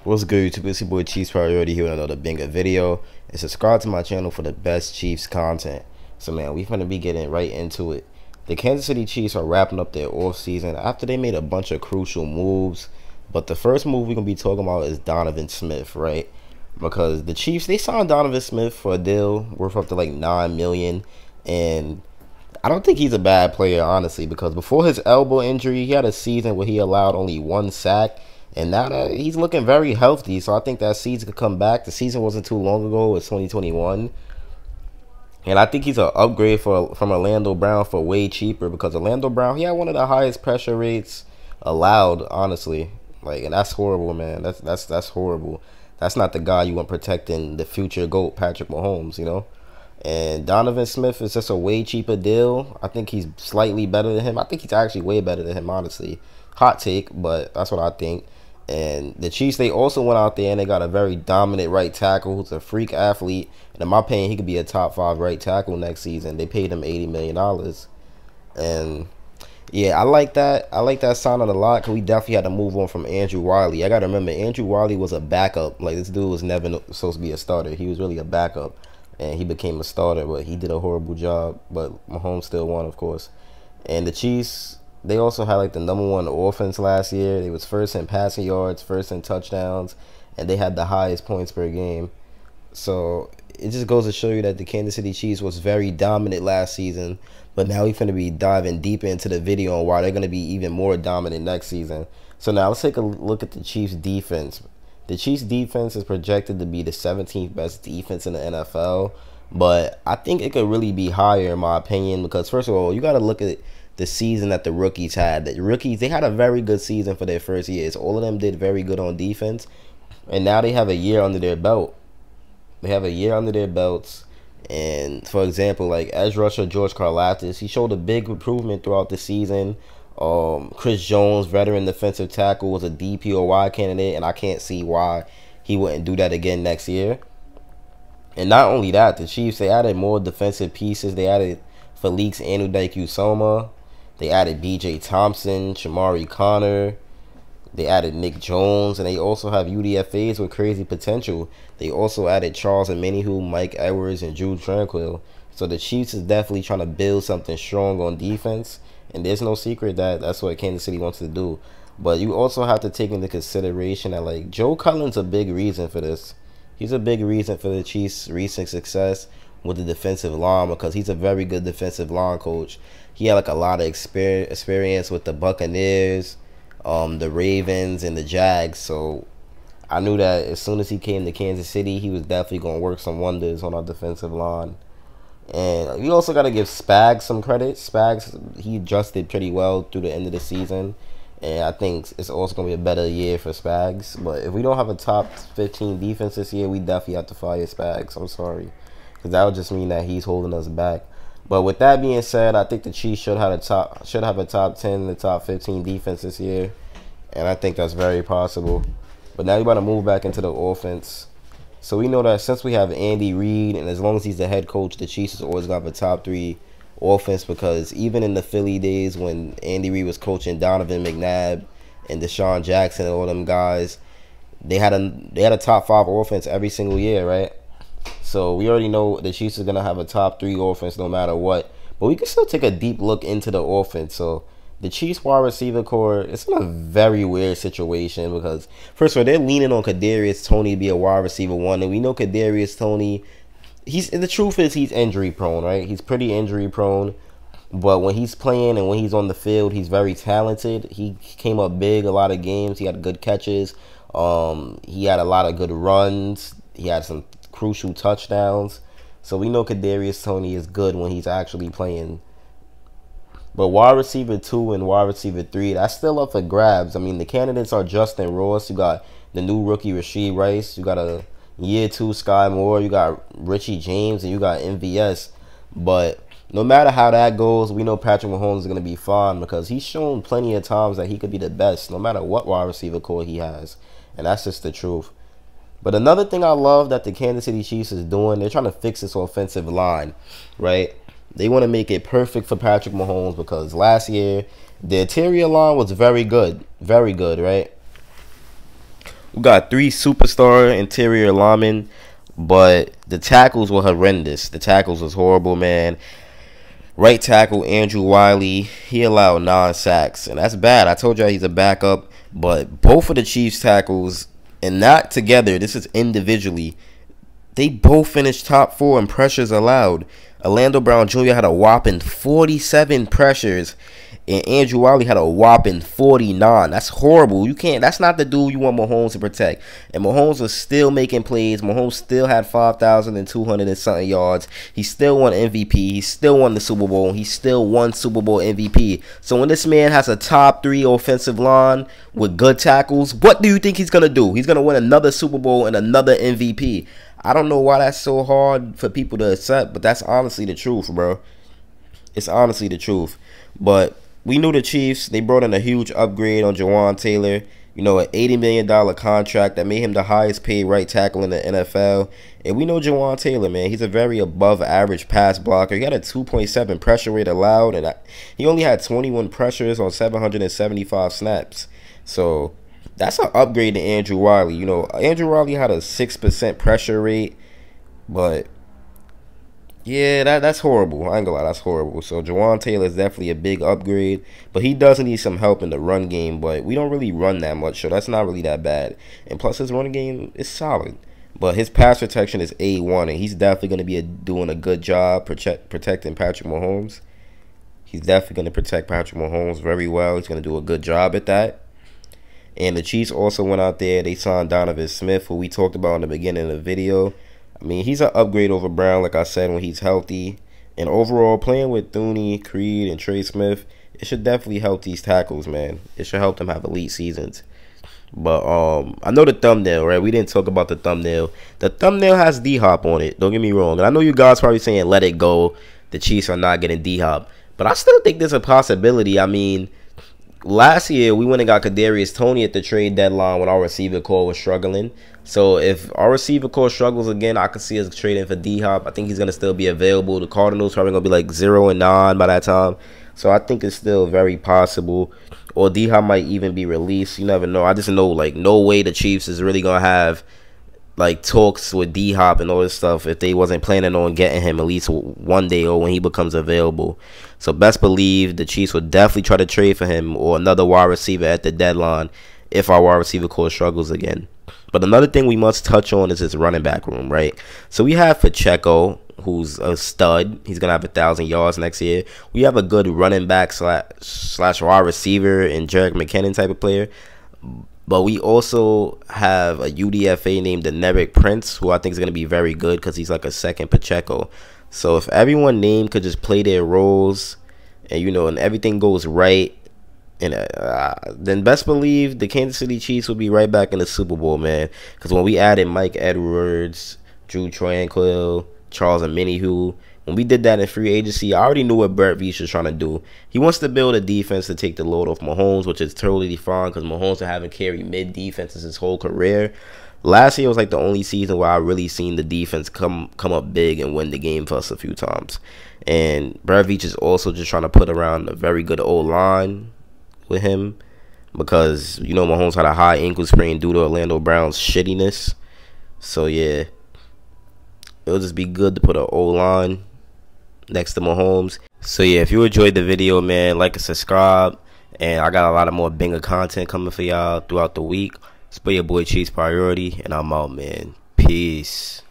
What's good, YouTube? It's your boy Chiefs Priority here with another banger video. And subscribe to my channel for the best Chiefs content. So man, we finna be getting right into it. The Kansas City Chiefs are wrapping up their offseason after they made a bunch of crucial moves. But the first move we're gonna be talking about is Donovan Smith, right? Because the Chiefs, they signed Donovan Smith for a deal worth up to like $9 million. And I don't think he's a bad player, honestly, because before his elbow injury, he had a season where he allowed only 1 sack. And now that he's looking very healthy, so I think that season could come back. The season wasn't too long ago. It's 2021. And I think he's an upgrade from Orlando Brown for way cheaper, because Orlando Brown, he had one of the highest pressure rates allowed, honestly. Like, and that's horrible, man. That's horrible. That's not the guy you want protecting the future GOAT, Patrick Mahomes, you know? And Donovan Smith is just a way cheaper deal. I think he's slightly better than him. I think he's actually way better than him, honestly. Hot take, but that's what I think. And the Chiefs, they also went out there and they got a very dominant right tackle who's a freak athlete. And in my opinion, he could be a top 5 right tackle next season. They paid him $80 million. And yeah, I like that. I like that signing a lot, because we definitely had to move on from Andrew Wiley. I got to remember, Andrew Wiley was a backup. Like, this dude was never supposed to be a starter. He was really a backup. And he became a starter, but he did a horrible job. But Mahomes still won, of course. And the Chiefs, they also had like the #1 offense last year. They was first in passing yards, first in touchdowns, and they had the highest points per game. So it just goes to show you that the Kansas City Chiefs was very dominant last season. But now we're going to be diving deeper into the video on why they're going to be even more dominant next season. So now let's take a look at the Chiefs defense. The Chiefs defense is projected to be the 17th best defense in the NFL. But I think it could really be higher, in my opinion, because first of all, you got to look at the season that the rookies had. The rookies, they had a very good season for their first years. All of them did very good on defense. And now they have a year under their belt. They have a year under their belts. And for example, like edge rusher George Karlaftis, he showed a big improvement throughout the season. Chris Jones, veteran defensive tackle, was a DPOY candidate, and I can't see why he wouldn't do that again next year. And not only that, the Chiefs, they added more defensive pieces. They added Felix Anudike-Uzomah. They added B.J. Thompson, Shamari Connor. They added Nick Jones, and they also have UDFAs with crazy potential. They also added Charles Omenihu, Mike Edwards, and Drew Tranquill. So the Chiefs is definitely trying to build something strong on defense, and there's no secret that that's what Kansas City wants to do. But you also have to take into consideration that, like, Joe Cullen's a big reason for this. He's a big reason for the Chiefs' recent success with the defensive line, because he's a very good defensive line coach. He had like a lot of experience with the Buccaneers, the Ravens, and the Jags. So I knew that as soon as he came to Kansas City, he was definitely going to work some wonders on our defensive line. And we also got to give Spags some credit. Spags, he adjusted pretty well through the end of the season. And I think it's also going to be a better year for Spags. But if we don't have a top 15 defense this year, we definitely have to fire Spags. I'm sorry, because that would just mean that he's holding us back. But with that being said, I think the Chiefs should have a top 10, the top 15 defense this year, and I think that's very possible. But now we're about to move back into the offense. So we know that since we have Andy Reid, and as long as he's the head coach, the Chiefs is always going to have a top 3 offense, because even in the Philly days when Andy Reid was coaching Donovan McNabb and Deshaun Jackson and all them guys, they had a top 5 offense every single year, right? So we already know the Chiefs are going to have a top 3 offense no matter what. But we can still take a deep look into the offense. So the Chiefs wide receiver core, it's in a very weird situation, because first of all, they're leaning on Kadarius Toney to be a wide receiver 1. And we know Kadarius Toney, the truth is he's injury prone, right? He's pretty injury prone. But when he's playing and when he's on the field, he's very talented. He came up big a lot of games. He had good catches. He had a lot of good runs. He had some crucial touchdowns. So we know Kadarius Toney is good when he's actually playing. But wide receiver 2 and wide receiver 3, that's still up for grabs. I mean, the candidates are Justin Ross. You got the new rookie Rashee Rice. You got a year 2 Sky Moore. You got Richie James, and you got MVS. But no matter how that goes, we know Patrick Mahomes is going to be fine, because he's shown plenty of times that he could be the best no matter what wide receiver core he has. And that's just the truth. But another thing I love that the Kansas City Chiefs is doing, they're trying to fix this offensive line, right? They want to make it perfect for Patrick Mahomes, because last year the interior line was very good, right? We got 3 superstar interior linemen, but the tackles were horrendous. The tackles was horrible, man. Right tackle Andrew Wiley, he allowed 9 sacks, and that's bad. I told y'all he's a backup, but both of the Chiefs tackles, and not together, this is individually, they both finished top 4 in pressures allowed. Orlando Brown Jr. had a whopping 47 pressures, and Andrew Wiley had a whopping 49. That's horrible. You can't. That's not the dude you want Mahomes to protect. And Mahomes was still making plays. Mahomes still had 5,200 and something yards. He still won MVP. He still won the Super Bowl. He still won Super Bowl MVP. So when this man has a top 3 offensive line with good tackles, what do you think he's gonna do? He's gonna win another Super Bowl and another MVP. I don't know why that's so hard for people to accept, but that's honestly the truth, bro. It's honestly the truth. But we knew the Chiefs, they brought in a huge upgrade on Jawan Taylor. You know, an $80 million contract that made him the highest paid right tackle in the NFL. And we know Jawan Taylor, man. He's a very above average pass blocker. He had a 2.7 pressure rate allowed, and he only had 21 pressures on 775 snaps. So that's an upgrade to Andrew Wiley. You know, Andrew Wiley had a 6% pressure rate, but yeah, that's horrible. I ain't gonna lie, that's horrible. So Jawan Taylor is definitely a big upgrade, but he does need some help in the run game. But we don't really run that much, so that's not really that bad. And plus, his run game is solid. But his pass protection is A1, and he's definitely gonna be doing a good job protecting Patrick Mahomes. He's definitely gonna protect Patrick Mahomes very well. He's gonna do a good job at that. And the Chiefs also went out there. They signed Donovan Smith, who we talked about in the beginning of the video. I mean, he's an upgrade over Brown, like I said, when he's healthy. And overall, playing with Thuney, Creed, and Trey Smith, it should definitely help these tackles, man. It should help them have elite seasons. But I know the thumbnail, right? We didn't talk about the thumbnail. The thumbnail has D-Hop on it. Don't get me wrong. And I know you guys probably saying, let it go. The Chiefs are not getting D-Hop. But I still think there's a possibility. I mean, last year, we went and got Kadarius Toney at the trade deadline when our receiver core was struggling. So if our receiver core struggles again, I could see us trading for D-Hop. I think he's going to still be available. The Cardinals probably going to be like 0-9 by that time. So I think it's still very possible. Or D-Hop might even be released. You never know. I just know, like, no way the Chiefs is really going to have, like, talks with D-Hop and all this stuff if they wasn't planning on getting him at least one day or when he becomes available. So best believe the Chiefs would definitely try to trade for him or another wide receiver at the deadline if our wide receiver core struggles again. But another thing we must touch on is his running back room, right? So we have Pacheco, who's a stud. He's going to have 1,000 yards next year. We have a good running back slash wide receiver and Jerick McKinnon type of player. But we also have a UDFA named Deneric Prince, who I think is going to be very good because he's like a second Pacheco. So if everyone named could just play their roles and, you know, and everything goes right, and then best believe the Kansas City Chiefs will be right back in the Super Bowl, man. Because when we added Mike Edwards, Drew Tranquil, Charles Omenihu, when we did that in free agency, I already knew what Brett Veach was trying to do. He wants to build a defense to take the load off Mahomes, which is totally fine because Mahomes haven't carried mid-defenses his whole career. Last year was like the only season where I really seen the defense come up big and win the game for us a few times. And Brett Veach is also just trying to put around a very good O-line with him because, you know, Mahomes had a high ankle sprain due to Orlando Brown's shittiness. So, yeah, it'll just be good to put an O-line next to Mahomes. So, yeah, if you enjoyed the video, man, like and subscribe. And I got a lot of more banger content coming for y'all throughout the week. It's been your boy Chiefs Priority, and I'm out, man. Peace.